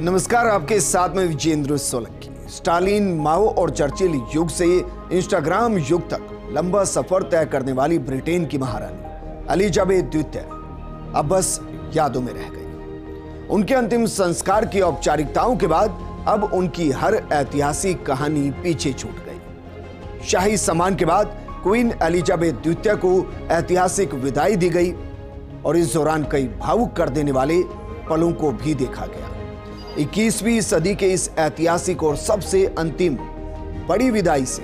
नमस्कार, आपके साथ में विजेंद्र सोलंकी। स्टालिन, माओ और चर्चिल युग से इंस्टाग्राम युग तक लंबा सफर तय करने वाली ब्रिटेन की महारानी एलिजाबेथ द्वितीय अब बस यादों में रह गई। उनके अंतिम संस्कार की औपचारिकताओं के बाद अब उनकी हर ऐतिहासिक कहानी पीछे छूट गई। शाही सम्मान के बाद क्वीन एलिजाबेथ द्वितीय को ऐतिहासिक विदाई दी गई और इस दौरान कई भावुक कर देने वाले पलों को भी देखा गया। 21वीं सदी के इस ऐतिहासिक और सबसे अंतिम बड़ी विदाई से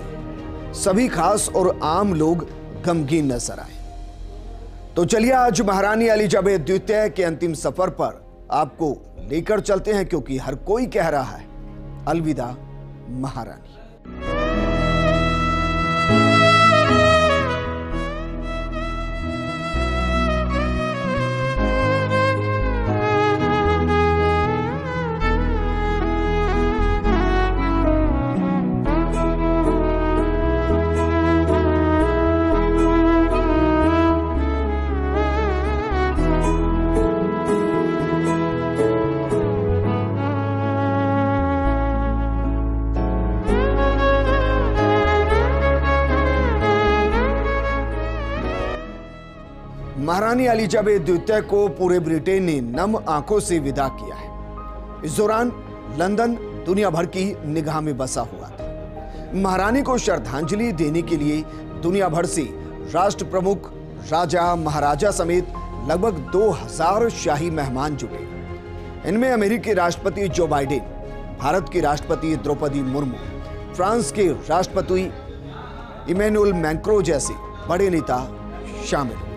सभी खास और आम लोग गमगीन नजर आए। तो चलिए आज महारानी एलिजाबेथ द्वितीय के अंतिम सफर पर आपको लेकर चलते हैं, क्योंकि हर कोई कह रहा है अलविदा महारानी। महारानी एलिजाबेथ द्वितीय को पूरे ब्रिटेन ने नम आंखों से विदा किया है। इस दौरान लंदन दुनिया भर की निगाह में बसा हुआ था। महारानी को श्रद्धांजलि देने के लिए दुनिया भर से राष्ट्र प्रमुख, राजा, महाराजा समेत लगभग 2000 शाही मेहमान जुटे। इनमें अमेरिकी राष्ट्रपति जो बाइडेन, भारत की राष्ट्रपति द्रौपदी मुर्मू, फ्रांस के राष्ट्रपति इमैनुअल मैक्रों जैसे बड़े नेता शामिल हुए।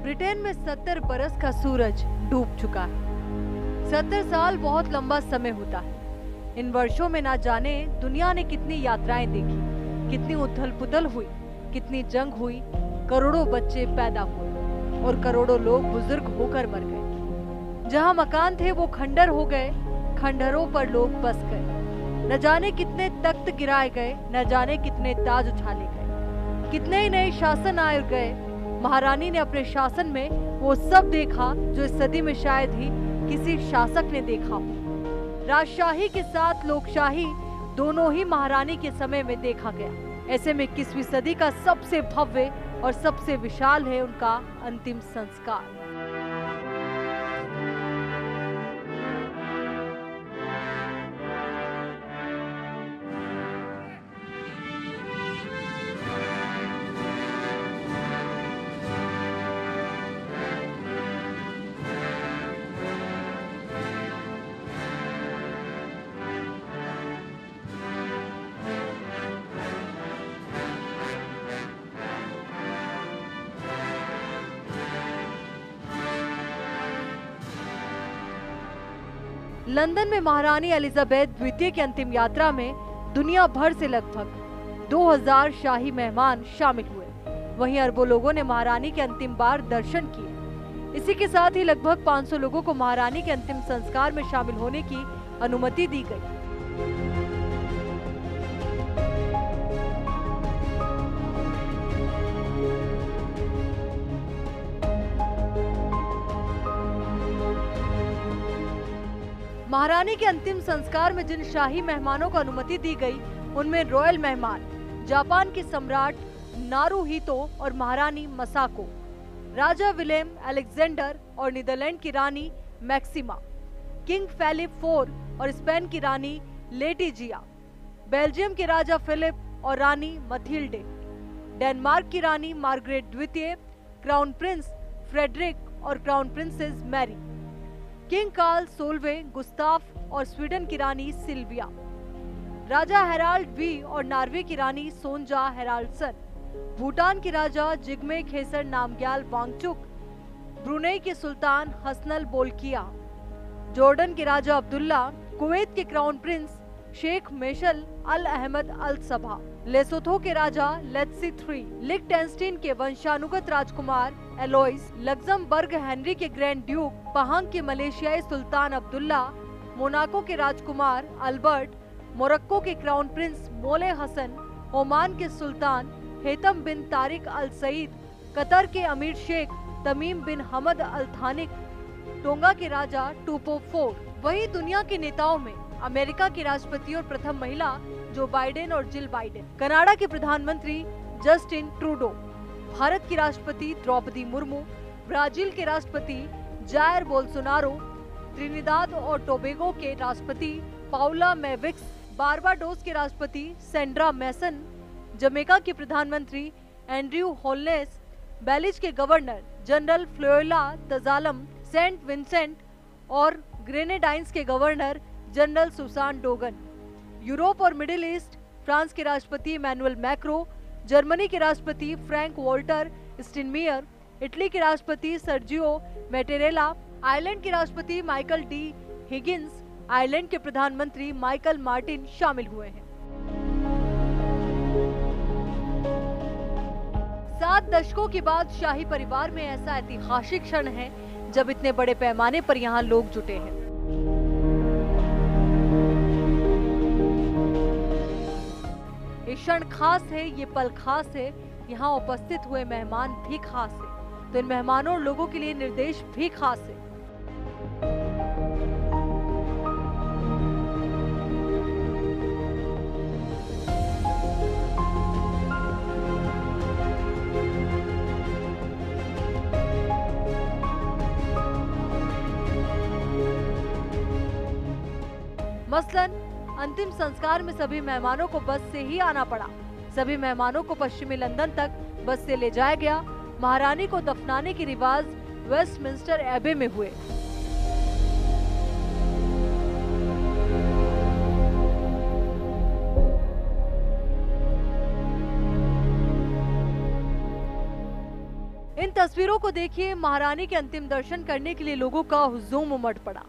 ब्रिटेन में 70 बरस का सूरज डूब चुका है। 70 साल बहुत लंबा समय होता है। इन वर्षों में ना जाने दुनिया ने कितनी यात्राएं देखी, कितनी उथल पुथल हुई, कितनी जंग हुई, करोड़ों बच्चे पैदा हुए और करोड़ों लोग बुजुर्ग होकर मर गए। जहां मकान थे वो खंडर हो गए, खंडरों पर लोग बस गए। न जाने कितने तख्त गिराए गए, न जाने कितने ताज उछाले गए, कितने ही नए शासन आए गए। महारानी ने अपने शासन में वो सब देखा जो इस सदी में शायद ही किसी शासक ने देखा हो। राजशाही के साथ लोकशाही दोनों ही महारानी के समय में देखा गया। ऐसे में 21वीं सदी का सबसे भव्य और सबसे विशाल है उनका अंतिम संस्कार। लंदन में महारानी एलिजाबेथ द्वितीय की अंतिम यात्रा में दुनिया भर से लगभग 2000 शाही मेहमान शामिल हुए। वहीं अरबों लोगों ने महारानी के अंतिम बार दर्शन किए। इसी के साथ ही लगभग 500 लोगों को महारानी के अंतिम संस्कार में शामिल होने की अनुमति दी गई। महारानी के अंतिम संस्कार में जिन शाही मेहमानों को अनुमति दी गई, उनमें रॉयल मेहमान जापान के सम्राट नारुहितो और महारानी मसाको, राजा विलेम अलेक्जेंडर और नीदरलैंड की रानी मैक्सिमा, किंग फिलिप IV और स्पेन की रानी लेटिजिया, बेल्जियम के राजा फिलिप और रानी मथिल्डे, डेनमार्क की रानी मार्गरेट द्वितीय, क्राउन प्रिंस फ्रेडरिक और crown princess Mary, king Carl सोलवे गुस्ताफ और स्वीडन की रानी सिल्विया, राजा हेराल्ड वी और नॉर्वे की रानी सोंजा हेराल्डसन, भूटान के राजा जिग्मे खेसर नामग्याल वांगचुक, ब्रुनेई के सुल्तान हसनल बोल्किया, जॉर्डन के राजा अब्दुल्ला, कुवैत के क्राउन प्रिंस शेख Meshal Al Ahmad Al Sabah, Lesotho के राजा लेत्सी III, लिechtenstein के वंशानुगत राजकुमार एलोइस, लग्जमबर्ग हेनरी के ग्रैंड ड्यूक, पहांग के मलेशियाई सुल्तान अब्दुल्ला, मोनाको के राजकुमार अल्बर्ट, मोरक्को के क्राउन प्रिंस मोले हसन, ओमान के सुल्तान हेतम बिन तारिक अल सईद, कतर के अमीर शेख तमीम बिन हमद अल थानिक, टोंगा के राजा टूपो फोर। वहीं दुनिया के नेताओं में अमेरिका के राष्ट्रपति और प्रथम महिला जो बाइडेन और जिल बाइडेन, कनाडा के प्रधानमंत्री जस्टिन ट्रूडो, भारत की राष्ट्रपति द्रौपदी मुर्मू, ब्राजील के राष्ट्रपति जायर बोल्सोनारो, त्रिनिदाद और टोबैगो के राष्ट्रपति पाउला मेविक्स, बारबाडोस के राष्ट्रपति सेंड्रा मैसन, जमैका के प्रधानमंत्री एंड्रयू होलनेस, बेलिज के गवर्नर जनरल फ्लोयोला तजालम, सेंट विंसेंट और ग्रेनेडाइंस के governor general Susan Dogon, Europe और मिडिल ईस्ट फ्रांस के राष्ट्रपति इमैनुअल मैक्रो, जर्मनी के राष्ट्रपति फ्रैंक वॉल्टर स्टिनमियर, इटली के राष्ट्रपति सर्जियो मैटेरेला, आयरलैंड के राष्ट्रपति माइकल डी हिगिंस, आयरलैंड के प्रधानमंत्री माइकल मार्टिन शामिल हुए हैं। 7 दशकों के बाद शाही परिवार में ऐसा ऐतिहासिक क्षण है जब इतने बड़े पैमाने पर यहाँ लोग जुटे हैं। ये क्षण खास है, ये पल खास है, यहाँ उपस्थित हुए मेहमान भी खास है, तो इन मेहमानों और लोगों के लिए निर्देश भी खास है। मसलन अंतिम संस्कार में सभी मेहमानों को बस से ही आना पड़ा। सभी मेहमानों को पश्चिमी लंदन तक बस से ले जाया गया। महारानी को दफनाने के रिवाज वेस्टमिंस्टर एबे में हुए। इन तस्वीरों को देखिए। महारानी के अंतिम दर्शन करने के लिए लोगों का हुजूम उमड़ पड़ा।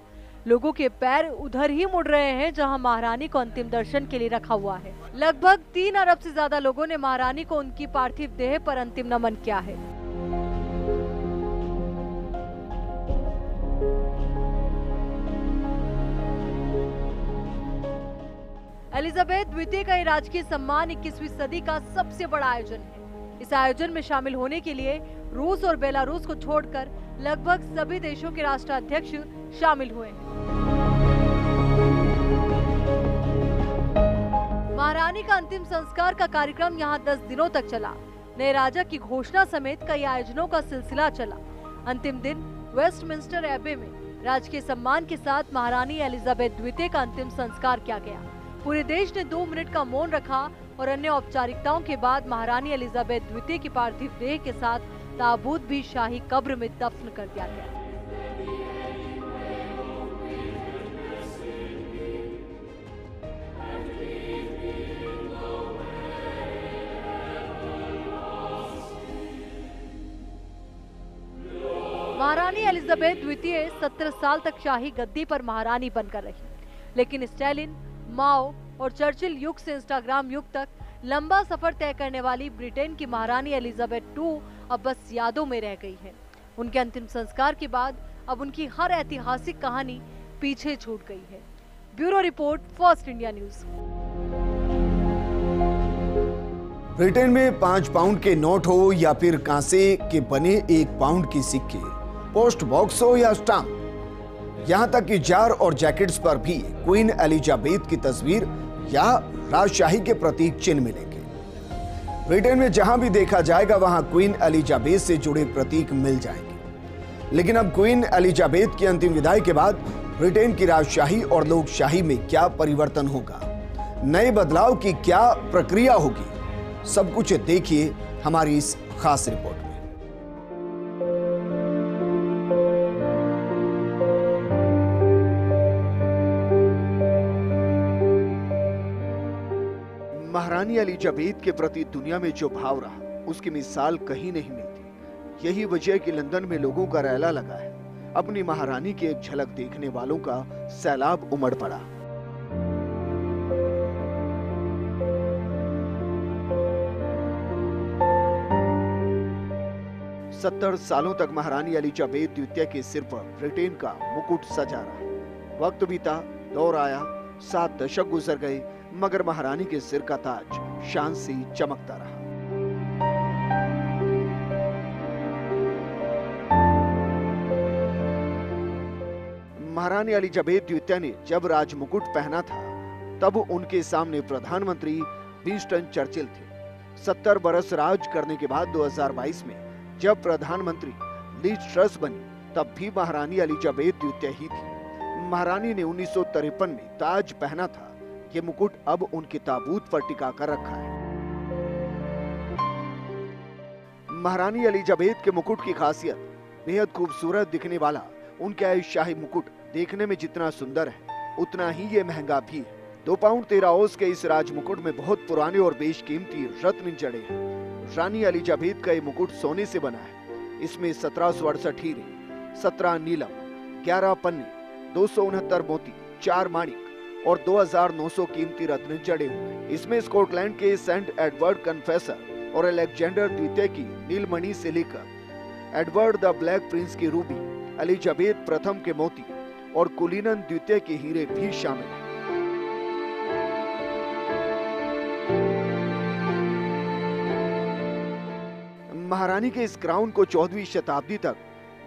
लोगों के पैर उधर ही मुड़ रहे हैं जहां महारानी को अंतिम दर्शन के लिए रखा हुआ है। लगभग 3 अरब से ज्यादा लोगों ने महारानी को उनकी पार्थिव देह पर अंतिम नमन किया है। एलिजाबेथ द्वितीय का ये राजकीय सम्मान 21वीं सदी का सबसे बड़ा आयोजन है। इस आयोजन में शामिल होने के लिए रूस और बेलारूस को छोड़कर लगभग सभी देशों के राष्ट्राध्यक्ष शामिल हुए हैं। महारानी का अंतिम संस्कार का कार्यक्रम यहाँ 10 दिनों तक चला। नए राजा की घोषणा समेत कई आयोजनों का सिलसिला चला। अंतिम दिन वेस्टमिंस्टर एबे में राजकीय सम्मान के साथ महारानी एलिजाबेथ द्वितीय का अंतिम संस्कार किया गया। पूरे देश ने 2 मिनट का मौन रखा और अन्य औपचारिकताओं के बाद महारानी एलिजाबेथ द्वितीय की पार्थिव देह के साथ ताबूत भी शाही कब्र में दफन कर दिया गया। महारानी एलिजाबेथ द्वितीय 17 साल तक शाही गद्दी पर महारानी बनकर रही, लेकिन स्टालिन, माओ और चर्चिल युग से इंस्टाग्राम युग तक लंबा सफर तय करने वाली ब्रिटेन की महारानी एलिजाबेथ II अब बस यादों में रह गई है। उनके अंतिम संस्कार के बाद अब उनकी हर ऐतिहासिक कहानी पीछे छूट गई है। Bureau report, first India news. Britain में 5 पाउंड के नोट हो या फिर कांसे के बने 1 पाउंड की सिक्के, पोस्ट बॉक्स हो या स्टाम्प, यहां तक कि जार और जैकेट्स पर भी क्वीन एलिजाबेथ की तस्वीर या राजशाही के प्रतीक चिन्ह मिलेंगे। ब्रिटेन में जहां भी देखा जाएगा वहां क्वीन एलिजाबेथ से जुड़े प्रतीक मिल जाएंगे। लेकिन अब क्वीन एलिजाबेथ की अंतिम विदाई के बाद ब्रिटेन की राजशाही और लोकशाही में क्या परिवर्तन होगा, नए बदलाव की क्या प्रक्रिया होगी, सब कुछ देखिए हमारी इस खास रिपोर्ट में। महारानी एलिजाबेथ के प्रति दुनिया में जो भाव रहा उसकी मिसाल कहीं नहीं मिलती। यही वजह कि लंदन में लोगों का रैला लगा है। अपनी महारानी की एक झलक देखने वालों का सैलाब उमड़ पड़ा। सत्तर सालों तक महारानी एलिजाबेथ द्वितीय के सिर पर ब्रिटेन का मुकुट सजा रहा। वक्त बीता, दौर आया, 7 दशक गुजर गए, मगर महारानी के सिर का ताज शान से चमकता रहा। महारानी एलिजाबेथ द्वितीय ने जब राजमुकुट पहना था तब उनके सामने प्रधानमंत्री विंस्टन चर्चिल थे। 70 बरस राज करने के बाद 2022 में जब प्रधानमंत्री लीज ट्रस बनी तब भी महारानी एलिजाबेथ द्वितीय ही थी। महारानी ने 1953 में ताज पहना था। ये मुकुट अब उनके ताबूत पर टिका कर रखा है। महारानी एलिजाबेथ के मुकुट की खासियत बेहद खूबसूरत दिखने वाला उनका शाही मुकुट देखने में जितना सुंदर है उतना ही ये महंगा भी है। 2 पाउंड 13 औंस के इस राजमुकुट में बहुत पुराने और बेशकीमती रत्न जड़े हैं। रानी एलिजाबेथ का ये मुकुट सोने से बना है। इसमें 1768 हीरे, 17 नीलम, 11 पन्ने, 269 मोती, 4 माणिक और 2900 कीमती रत्न जड़े हुए हैं। इसमें स्कॉटलैंड के सेंट एडवर्ड कन्फेसर और अलेक्जेंडर द्वितीय की नीलमणि से लेकर एडवर्ड द ब्लैक प्रिंस की रूबी, एलिजाबेथ प्रथम के मोती और कुलीनन द्वितीय के हीरे भी शामिल हैं। महारानी के इस क्राउन को 14वीं शताब्दी तक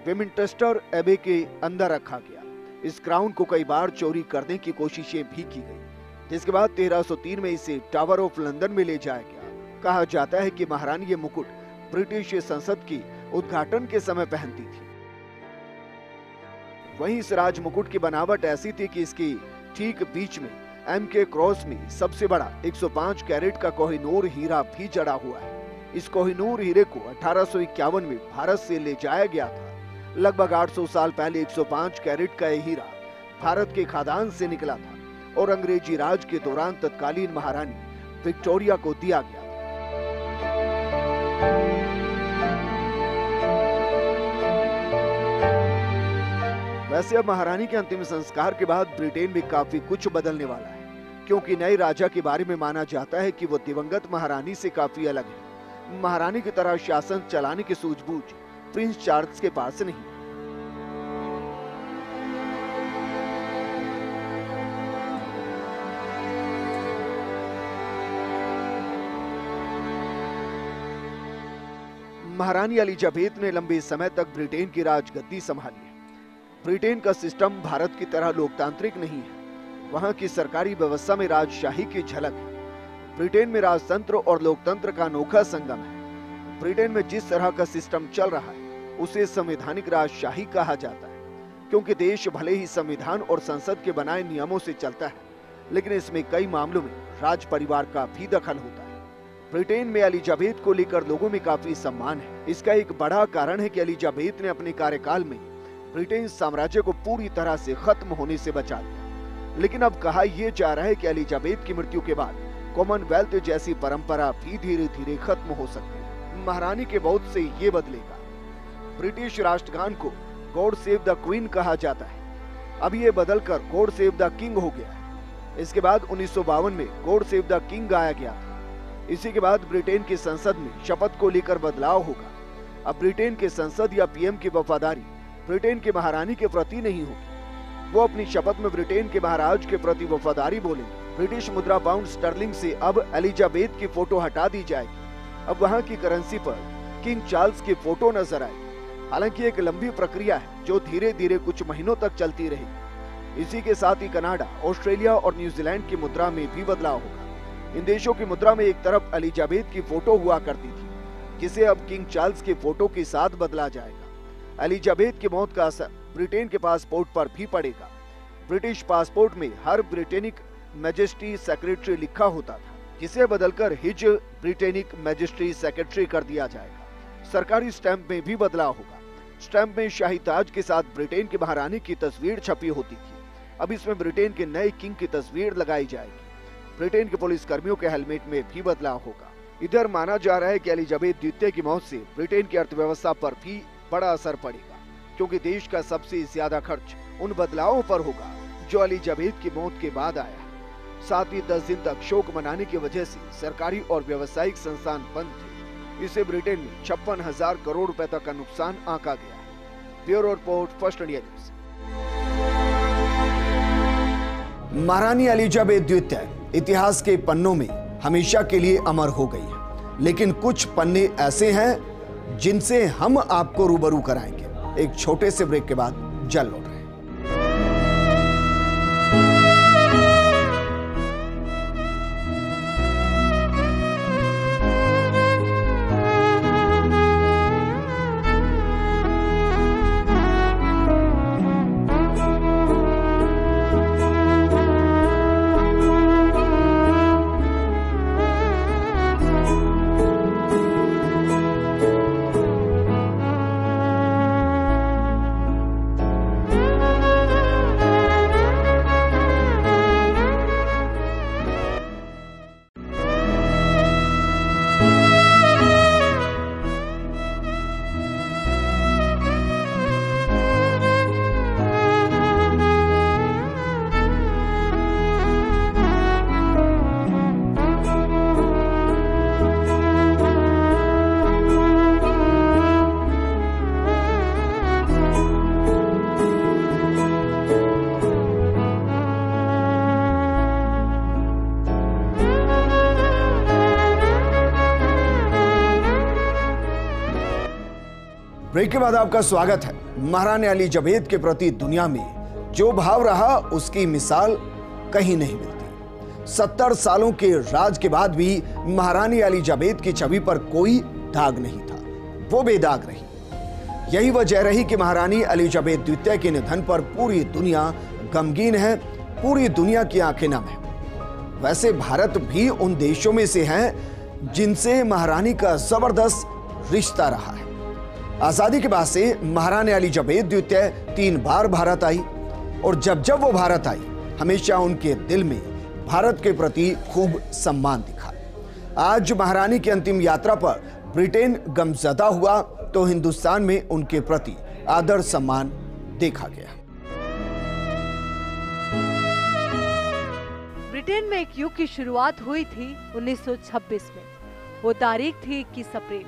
वेमिंस्टर एबे के अंदर रखा गया। इस क्राउन को कई बार चोरी करने की कोशिशें भी की गई, जिसके बाद 1303 में इसे टावर ऑफ लंदन में ले जाया गया। कहा जाता है कि महारानी ये मुकुट ब्रिटिश संसद की उद्घाटन के समय पहनती थी। वहीं इस राज मुकुट की बनावट ऐसी थी कि इसके ठीक बीच में एम के क्रॉस में सबसे बड़ा 105 कैरेट का कोहिनूर हीरा भी जड़ा हुआ है। इस कोहिनूर हीरे को 1851 में भारत से ले जाया गया था। लगभग 800 साल पहले 105 कैरेट का यह हीरा भारत के खादान से निकला था और अंग्रेजी राज के दौरान तत्कालीन महारानी विक्टोरिया को दिया गया था। वैसे अब महारानी के अंतिम संस्कार के बाद ब्रिटेन में काफी कुछ बदलने वाला है, क्योंकि नए राजा के बारे में माना जाता है कि वो दिवंगत महारानी से काफी अलग है। महारानी की तरह शासन चलाने की सूझबूझ प्रिंस चार्ल्स के पास नहीं। महारानी एलिजाबेथ ने लंबे समय तक ब्रिटेन की राजगद्दी संभाली है। ब्रिटेन का सिस्टम भारत की तरह लोकतांत्रिक नहीं है। वहां की सरकारी व्यवस्था में राजशाही की झलक है। ब्रिटेन में राजतंत्र और लोकतंत्र का अनोखा संगम है। ब्रिटेन में जिस तरह का सिस्टम चल रहा है उसे संवैधानिक राजशाही कहा जाता है, क्योंकि देश भले ही संविधान और संसद के बनाए नियमों से चलता है, लेकिन इसमें कई मामलों में राज परिवार का भी दखल होता है। ब्रिटेन में एलिजाबेथ को लेकर लोगों में काफी सम्मान है। इसका एक बड़ा कारण है कि एलिजाबेथ ने अपने कार्यकाल में ब्रिटेन साम्राज्य को पूरी तरह से खत्म होने से बचा दिया। लेकिन अब कहा यह जा रहा है कि एलिजाबेथ की मृत्यु के बाद कॉमनवेल्थ जैसी परंपरा भी धीरे धीरे खत्म हो सकती है। महारानी के मौत से ये बदलेगा। ब्रिटिश राष्ट्रगान को गॉड सेव द क्वीन कहा जाता है। अब ये बदलकर गॉड सेव द किंग हो गया है। इसके बाद 1952 में गॉड सेव द किंग गाया गया था। इसी के बाद ब्रिटेन की संसद में शपथ को लेकर बदलाव होगा। अब ब्रिटेन के संसद या पीएम की वफादारी ब्रिटेन के महारानी के प्रति नहीं होगी। वो अपनी शपथ में ब्रिटेन के महाराज के प्रति वफादारी बोलेंगे। ब्रिटिश मुद्रा पाउंड स्टर्लिंग से अब एलिजाबेथ की फोटो हटा दी जाएगी। अब वहां की करेंसी पर किंग चार्ल्स की फोटो नजर आएगी। हालांकि एक लंबी प्रक्रिया है जो धीरे धीरे कुछ महीनों तक चलती रहेगी। इसी के साथ ही कनाडा, ऑस्ट्रेलिया और न्यूजीलैंड की मुद्रा में भी बदलाव होगा। इन देशों की मुद्रा में एक तरफ एलिजाबेथ की फोटो हुआ करती थी, जिसे अब किंग चार्ल्स के फोटो के साथ बदला जाएगा। एलिजाबेथ की मौत का असर ब्रिटेन के पासपोर्ट पर भी पड़ेगा। ब्रिटिश पासपोर्ट में हर ब्रिटेनिक मैजेस्टी सेक्रेटरी लिखा होता था, जिसे बदलकर हिज ब्रिटेनिक मैजेस्टी सेक्रेटरी कर दिया जाएगा। सरकारी स्टैंप में भी बदलाव होगा। स्टैंप में शाही ताज के साथ ब्रिटेन की महारानी की तस्वीर छपी होती थी। अब इसमें ब्रिटेन के नए किंग की तस्वीर लगाई जाएगी। ब्रिटेन के पुलिस कर्मियों के हेलमेट में भी बदलाव होगा। इधर माना जा रहा है कि एलिजाबेथ द्वितीय की मौत से ब्रिटेन की अर्थव्यवस्था पर भी बड़ा असर पड़ेगा, क्योंकि देश का सबसे ज्यादा खर्च उन बदलावों पर होगा जो एलिजाबेथ की मौत के बाद आया है। साथ ही 10 दिन तक शोक मनाने की वजह से सरकारी और व्यावसायिक संस्थान बंद थे। इसे ब्रिटेन में 56,000 करोड़ रुपए तक का नुकसान आंका गया है। Bureau report, first India news. महारानी एलिजाबेथ द्वितीय इतिहास के पन्नों में हमेशा के लिए अमर हो गई है। लेकिन कुछ पन्ने ऐसे हैं जिनसे हम आपको रूबरू कराएंगे। एक छोटे से ब्रेक के बाद जल्द लौट रहे हैं। ब्रेक के बाद आपका स्वागत है। महारानी एलिजाबेथ के प्रति दुनिया में जो भाव रहा उसकी मिसाल कहीं नहीं मिलती। 70 सालों के राज के बाद भी महारानी एलिजाबेथ की छवि पर कोई दाग नहीं था, वो बेदाग रही। यही वजह रही कि महारानी एलिजाबेथ द्वितीय के निधन पर पूरी दुनिया गमगीन है, पूरी दुनिया की आंखें नम है। वैसे भारत भी उन देशों में से है जिनसे महारानी का जबरदस्त रिश्ता रहा है। आजादी के बाद से महारानी एलिजाबेथ द्वितीय 3 बार भारत आई और जब जब वो भारत आई हमेशा उनके दिल में भारत के प्रति खूब सम्मान दिखा। आज महारानी की अंतिम यात्रा पर ब्रिटेन गमजदा हुआ तो हिंदुस्तान में उनके प्रति आदर सम्मान देखा गया। ब्रिटेन में एक युग की शुरुआत हुई थी 1926 में। वो तारीख थी 21 अप्रैल।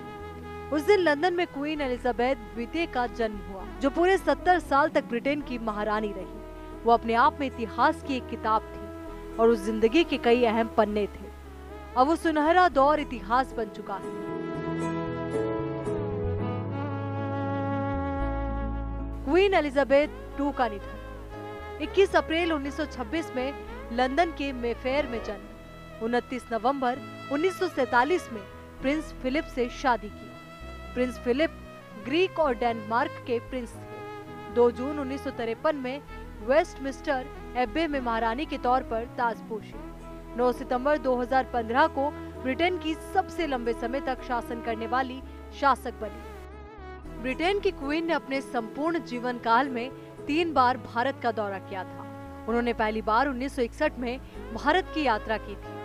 उस दिन लंदन में क्वीन एलिजाबेथ द्वितीय का जन्म हुआ, जो पूरे 70 साल तक ब्रिटेन की महारानी रही। वो अपने आप में इतिहास की एक किताब थी और उस जिंदगी के कई अहम पन्ने थे। अब वो सुनहरा दौर इतिहास बन चुका है। क्वीन एलिजाबेथ II का निधन। 21 अप्रैल 1926 में लंदन के मेफेयर में जन्म। 29 नवंबर 1947 में प्रिंस फिलिप से शादी की। प्रिंस फिलिप ग्रीक और डेनमार्क के प्रिंस थे। 2 जून 1953 में वेस्टमिंस्टर एब्बे में महारानी के तौर पर ताजपोशी। 9 सितंबर 2015 को ब्रिटेन की सबसे लंबे समय तक शासन करने वाली शासक बनी। ब्रिटेन की क्वीन ने अपने संपूर्ण जीवन काल में 3 बार भारत का दौरा किया था। उन्होंने पहली बार 1961 में भारत की यात्रा की थी।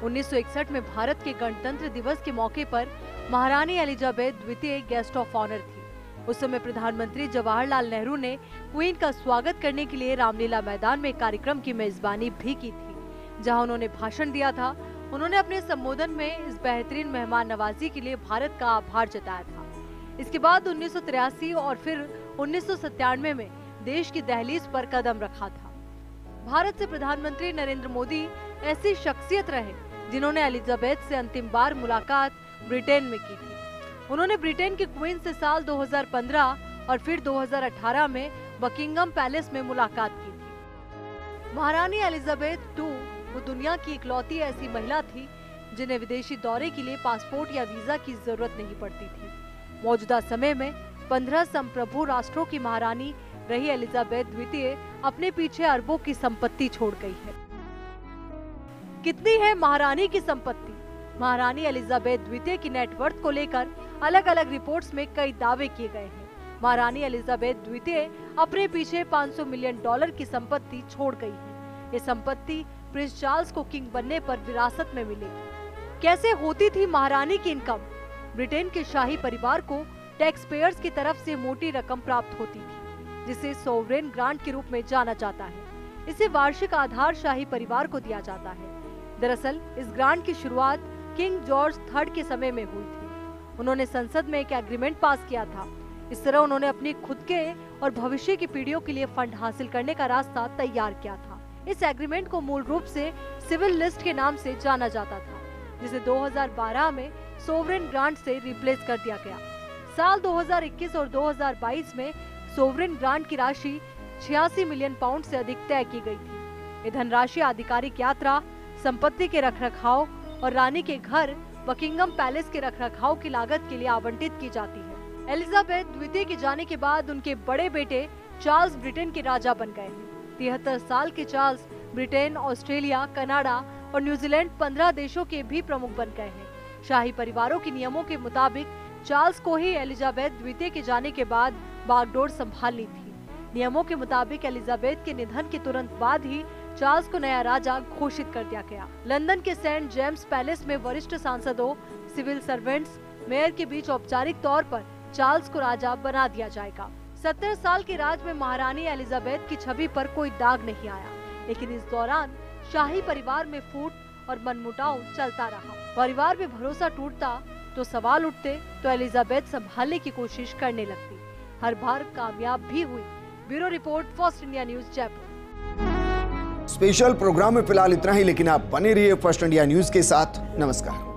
1961 में भारत के गणतंत्र दिवस के मौके पर महारानी एलिजाबेथ द्वितीय गेस्ट ऑफ ऑनर थी। उस समय प्रधानमंत्री जवाहरलाल नेहरू ने क्वीन का स्वागत करने के लिए रामलीला मैदान में कार्यक्रम की मेजबानी भी की थी, जहां उन्होंने भाषण दिया था। उन्होंने अपने संबोधन में इस बेहतरीन मेहमान नवाजी के लिए भारत का आभार जताया था। इसके बाद 1983 और फिर 1997 में देश की दहलीज पर कदम रखा था। भारत से प्रधानमंत्री नरेंद्र मोदी ऐसी शख्सियत रहे जिन्होंने एलिजाबेथ से अंतिम बार मुलाकात ब्रिटेन में की थी। उन्होंने ब्रिटेन की क्वीन से साल 2015 और फिर 2018 में बकिंगम पैलेस में मुलाकात की थी। महारानी एलिजाबेथ II वो दुनिया की इकलौती ऐसी महिला थी जिन्हें विदेशी दौरे के लिए पासपोर्ट या वीजा की जरूरत नहीं पड़ती थी। मौजूदा समय में 15 संप्रभु राष्ट्रों की महारानी रही एलिजाबेथ द्वितीय अपने पीछे अरबों की संपत्ति छोड़ गई है। कितनी है महारानी की संपत्ति? महारानी एलिजाबेथ द्वितीय की नेटवर्थ को लेकर अलग अलग रिपोर्ट्स में कई दावे किए गए हैं। महारानी एलिजाबेथ द्वितीय अपने पीछे $500 मिलियन की संपत्ति छोड़ गई है। ये संपत्ति प्रिंस चार्ल्स को किंग बनने पर विरासत में मिलेगी। कैसे होती थी महारानी की इनकम? ब्रिटेन के शाही परिवार को टैक्स पेयर्स की तरफ से मोटी रकम प्राप्त होती थी, जिसे सोवरेन ग्रांट के रूप में जाना जाता है। इसे वार्षिक आधार शाही परिवार को दिया जाता है। दरअसल इस ग्रांट की शुरुआत किंग जॉर्ज III के समय में हुई थी। उन्होंने संसद में एक एग्रीमेंट पास किया था। इस तरह उन्होंने अपनी खुद के और भविष्य की पीढ़ियों के लिए फंड हासिल करने का रास्ता तैयार किया था। इस एग्रीमेंट को मूल रूप से सिविल लिस्ट के नाम से जाना जाता था, जिसे 2012 में सोवरेन ग्रांट से रिप्लेस कर दिया गया। साल 2021 और 2022 में सोवरेन ग्रांट की राशि 86 मिलियन पाउंड से अधिक तय की गई थी। ये धनराशि आधिकारिक यात्रा, संपत्ति के रखरखाव और रानी के घर बकिंगम पैलेस के रखरखाव की लागत के लिए आवंटित की जाती है। एलिजाबेथ द्वितीय के जाने के बाद उनके बड़े बेटे चार्ल्स ब्रिटेन के राजा बन गए हैं। 73 साल के चार्ल्स ब्रिटेन, ऑस्ट्रेलिया, कनाडा और न्यूजीलैंड 15 देशों के भी प्रमुख बन गए हैं। शाही परिवारों के नियमों के मुताबिक चार्ल्स को ही एलिजाबेथ द्वितीय के जाने के बाद बागडोर संभालनी थी। नियमों के मुताबिक एलिजाबेथ के निधन के तुरंत बाद ही चार्ल्स को नया राजा घोषित कर दिया गया। लंदन के सेंट जेम्स पैलेस में वरिष्ठ सांसदों, सिविल सर्वेंट्स, मेयर के बीच औपचारिक तौर पर चार्ल्स को राजा बना दिया जाएगा। 70 साल के राज में महारानी एलिजाबेथ की छवि पर कोई दाग नहीं आया, लेकिन इस दौरान शाही परिवार में फूट और मनमुटाव चलता रहा। परिवार में भरोसा टूटता तो सवाल उठते, तो एलिजाबेथ संभालने की कोशिश करने लगती। हर बार कामयाब भी हुई। Bureau report, first India news, Jaipur. Special programme में फिलहाल इतना ही, लेकिन आप बने रहिए फर्स्ट इंडिया न्यूज के साथ। नमस्कार।